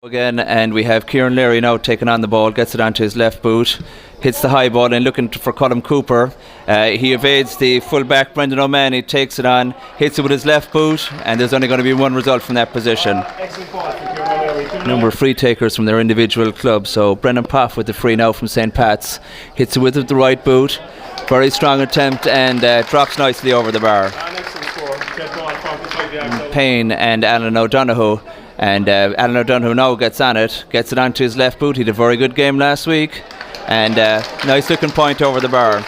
Again, and we have Kieran Leary now taking on the ball, gets it onto his left boot, hits the high ball and looking for Colm Cooper. He evades the full-back Brendan O'Mahony, takes it on, hits it with his left boot, and there's only going to be one result from that position. Number of free takers from their individual clubs. So Brendan Poff with the free now from St. Pat's, hits it with the right boot, very strong attempt, and drops nicely over the bar. Payne and Alan O'Donoghue. And Alan O'Donoghue now gets it onto his left boot. He had a very good game last week, and nice looking point over the bar.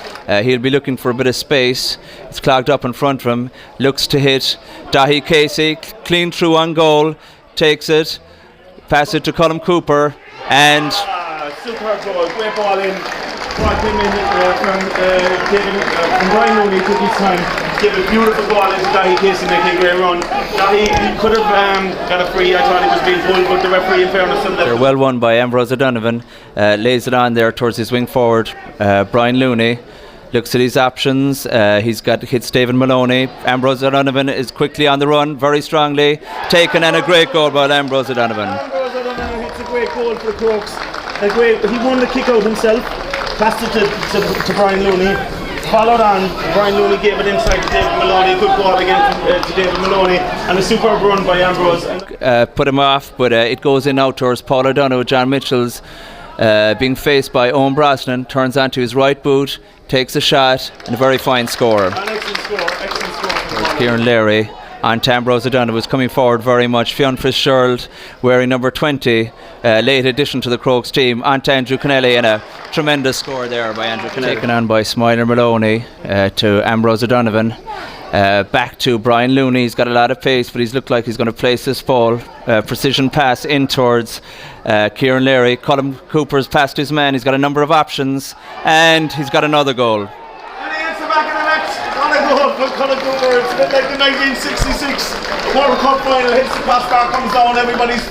He'll be looking for a bit of space. It's clogged up in front of him. Looks to hit Dahi Casey, clean through on goal, takes it, passes it to Colm Cooper, and superb goal, great ball in. Brought him in from Brian Looney, took his time, gave a beautiful ball into Dahi Casey, making a great run. Dahi could have got a free. I thought he was being pulled, but the referee, in fairness, still left. They're well won by Ambrose O'Donovan. Lays it on there towards his wing forward, Brian Looney. Looks at his options. He's hits David Maloney. Ambrose O'Donovan is quickly on the run, very strongly taken, and a great goal by Ambrose O'Donovan. Ambrose O'Donovan hits a great goal for the Crokes. He won the kick out himself, passed it to Brian Looney. Followed on, Brian Looney gave it inside to David Maloney. Good ball again to David Maloney, and a superb run by Ambrose. Put him off, but it goes in out towards Paul O'Donoghue. John Mitchell's being faced by Owen Brosnan, turns onto his right boot, takes a shot, and a very fine score. An excellent score. Kieran Leary on Ambrose O'Donoghue was coming forward very much. Fionn Fitzgerald wearing number 20, late addition to the Crokes team, onto Andrew Kennelly, and a tremendous score there by Andrew Kennelly. Taken on by Smiler Maloney to Ambrose O'Donovan. Back to Brian Looney. He's got a lot of pace, but he's looked like he's going to place this ball. Precision pass in towards Kieran Leary. Colm Cooper's past his man. He's got a number of options, and he's got another goal. Colm Cooper, it's a bit like the 1966 World Cup final. Hits the crossbar, comes down, everybody's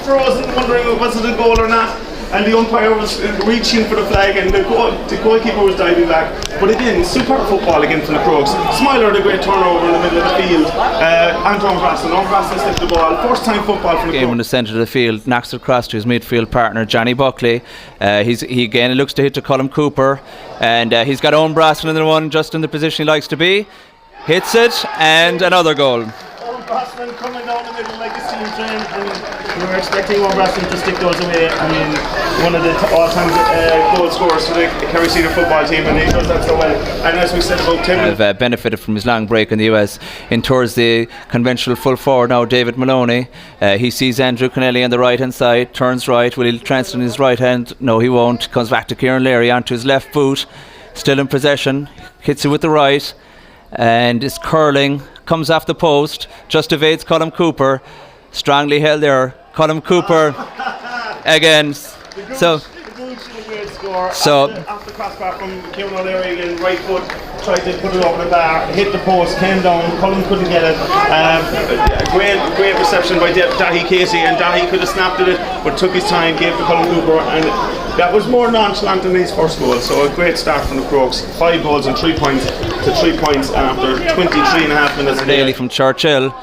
frozen, wondering was it a goal or not. And the umpire was reaching for the flag, and the goalkeeper was diving back. But again, superb football again from the Crokes. Smiler, the great turnover in the middle of the field. Anton Brosnan slipped the ball. First time football from the Game in the centre of the field, knocks it across to his midfield partner Johnny Buckley. He again looks to hit to Colm Cooper, and he's got Owen Brosnan in the one, just in the position he likes to be. Hits it, and another goal. Owen Brosnan coming down the middle like a steam train, and we were expecting Owen Brosnan to stick those away. I mean, one of the all-time goal scorers for the Kerry senior football team, and he does that so well. And as we said about Tim, have benefited from his long break in the US. In towards the conventional full forward now, David Maloney. He sees Andrew Kennelly on the right hand side, turns right. Will he transfer in his right hand? No, he won't. Comes back to Kieran Leary onto his left boot, still in possession. Hits it with the right, and is curling. Comes off the post, just evades Colm Cooper. Strongly held there. Colm Cooper again. Off the crossbar from Kieran O'Leary again, right foot, tried to put it over the bar, hit the post, came down, Colm couldn't get it. Great reception by Dahi Casey, and Dahi could have snapped at it, but took his time, gave to Colm Cooper, and that was more nonchalant than his first goal. So a great start from the Crokes. 5 goals and 3 points to 3 points after 23.5 minutes. Tralee from Churchill,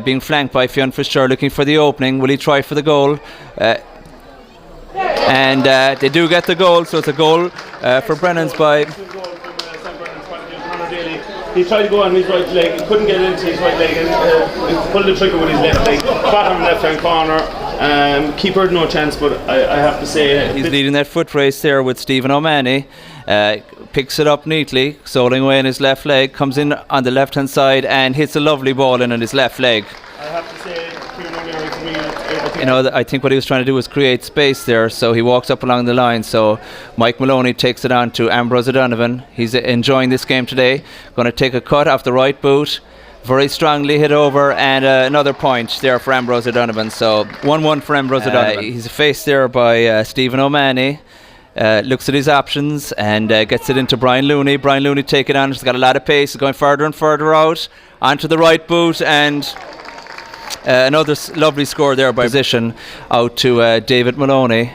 being flanked by Fionn Fitzgerald, looking for the opening. Will he try for the goal? And they do get the goal, so it's a goal for Brennan's by. He tried to go on his right leg, he couldn't get into his right leg, and pulled the trigger with his left leg. Bottom left hand corner. Keeper had no chance, but I have to say he's leading that foot race there with Stephen O'Mahony. Picks it up neatly, soling away in his left leg, comes in on the left hand side and hits a lovely ball in on his left leg. I have to say, Kieran O'Leary to me, I think what he was trying to do was create space there, so he walks up along the line. So Mike Maloney takes it on to Ambrose O'Donovan. He's enjoying this game today. Going to take a cut off the right boot, very strongly hit over, and another point there for Ambrose O'Donovan. So 1-1 for Ambrose O'Donovan. He's faced there by Stephen O'Mahony. Looks at his options and gets it into Brian Looney. Brian Looney take it on. He's got a lot of pace. He's going further and further out onto the right boot, and another lovely score there by position out to David Maloney.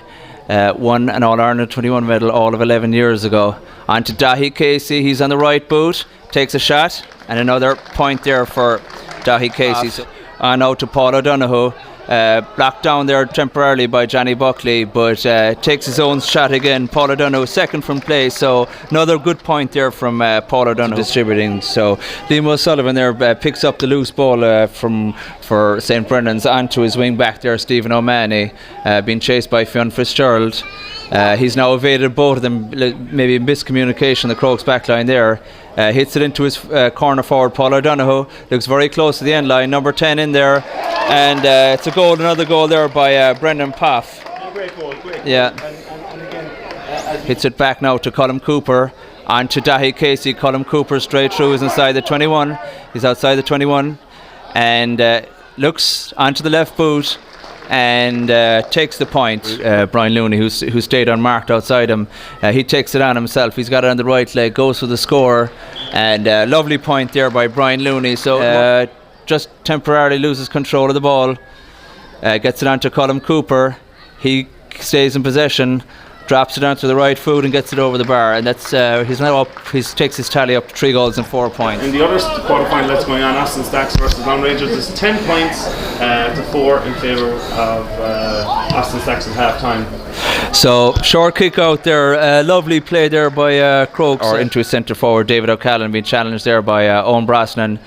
Won an All-Ireland 21 medal all of 11 years ago. On to Dahi Casey. He's on the right boot, takes a shot, and another point there for Dahi Casey. On out to Paul O'Donoghue. blocked down there temporarily by Johnny Buckley, but takes his own shot again. Paul O'Donoghue second from play, so another good point there from Paul O'Donoghue distributing. So Liam O'Sullivan there picks up the loose ball for St. Brendan's onto his wing back there, Stephen O'Mahony, being chased by Fionn Fitzgerald. He's now evaded both of them, maybe miscommunication, the Crokes backline there. Hits it into his corner forward, Paul O'Donoghue. Looks very close to the end line, number 10 in there. And it's a goal, another goal there by Brendan Poff. Great goal, great. Yeah. And again, hits it back now to Colm Cooper. On to Dahi Casey. Colm Cooper straight through, is inside the 21. He's outside the 21. And looks onto the left boot. And takes the point. Brian Looney, who stayed unmarked outside him, he takes it on himself. He's got it on the right leg, goes for the score, and lovely point there by Brian Looney. So just temporarily loses control of the ball, gets it on to Colm Cooper. He stays in possession, drops it onto the right foot and gets it over the bar, and that's he's now up. He takes his tally up to 3 goals and 4 points. In the other quarter-final that's going on, Austin Stacks versus Long Rangers, is 10 points to 4 in favour of Austin Stacks at half-time. So short kick out there, lovely play there by Crokes, or into his centre forward David O'Callaghan, being challenged there by Owen Brosnan.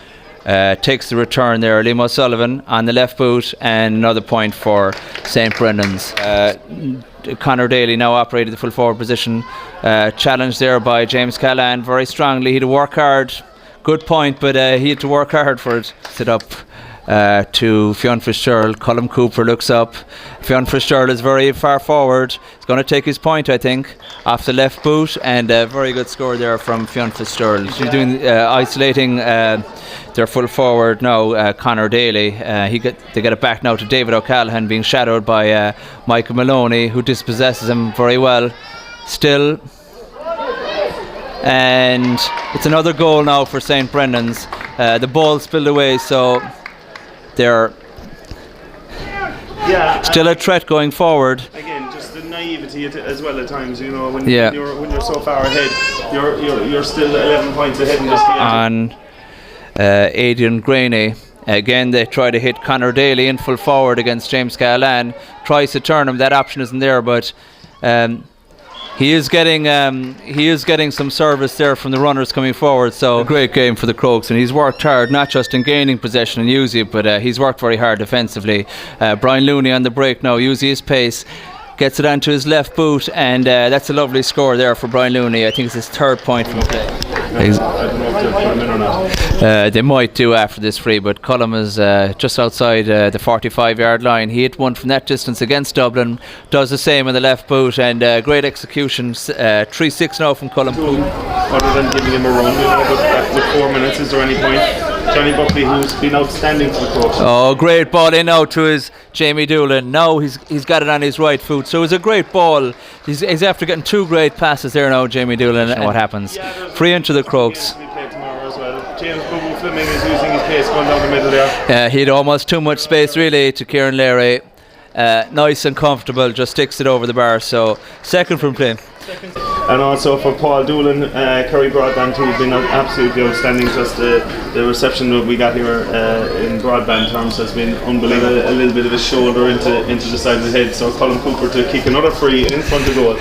Takes the return there, Liam O'Sullivan on the left boot, and another point for St. Brendan's. Conor Daly now operated the full forward position, challenged there by James Callan very strongly. He had to work hard, good point, but he had to work hard for it. Set up to Fionn Fitzgerald. Colm Cooper looks up. Fionn Fitzgerald is very far forward. He's going to take his point, I think, off the left boot, and a very good score there from Fionn Fitzgerald. He's doing isolating their full forward now, Conor Daly. They get it back now to David O'Callaghan, being shadowed by Michael Maloney, who dispossesses him very well still. And it's another goal now for St. Brendan's. The ball spilled away, so they're still a threat going forward. Again, just the naivety as well at times, you know, when you're so far ahead, you're still 11 points ahead in this game. On Aidan Graney. Again, they try to hit Conor Daly in full forward against James Callan. Tries to turn him. That option isn't there, but he is getting some service there from the runners coming forward. So a great game for the Crokes, and he's worked hard, not just in gaining possession and using it, but he's worked very hard defensively. Brian Looney on the break now, using his pace. Gets it onto his left boot, and that's a lovely score there for Brian Looney. I think it's his 3rd point from play. I don't know if they'll put him in or not. They might do after this free, but Colm is just outside the 45-yard line. He hit one from that distance against Dublin, does the same on the left boot, and great execution. 3-6 now from Colm. Other than giving him a run, with 4 minutes, is there any point? Johnny Buckley, who's been outstanding for the Crokes. Oh, great ball in now to his Jamie Doolan. Now he's got it on his right foot, so it's a great ball. He's after getting 2 great passes there now, Jamie Doolan, and what happens? Free into the Crokes. James Boo Fleming is using his pace going down the middle there. He had almost too much space really to Kieran Larry. Nice and comfortable, just sticks it over the bar. So 2nd from play. And also for Paul Doolan, Kerry Broadband, who's been absolutely outstanding. Just the reception that we got here in broadband terms has been unbelievable. A little bit of a shoulder into the side of the head. So Colm Cooper to kick another free in front of goal.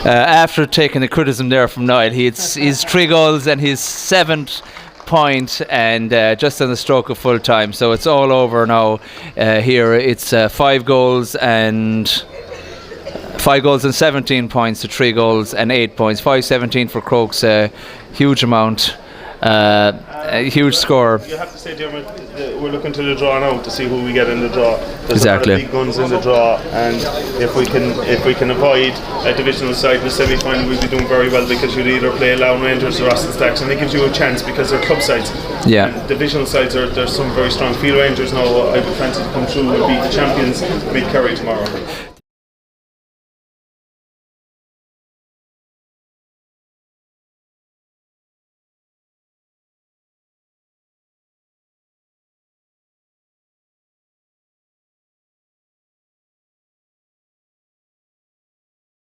After taking the criticism there from Niall, he's 3 goals and his 7th point, and just on the stroke of full time. So it's all over now. Here it's 5 goals and 17 points to 3 goals and 8 points. 5-17 for Crokes, huge amount, a huge score. You have to say, Dermot, we're looking to the draw now to see who we get in the draw. There's exactly. a lot of big guns in the draw, and if we can avoid a divisional side in the semi-final, we'll be doing very well, because you'll either play Lown Rangers or Austin Stacks, and it gives you a chance because they're club sides. Yeah. And divisional sides there's some very strong field Rangers now. I would fancy to come through and beat the champions, beat Kerry tomorrow.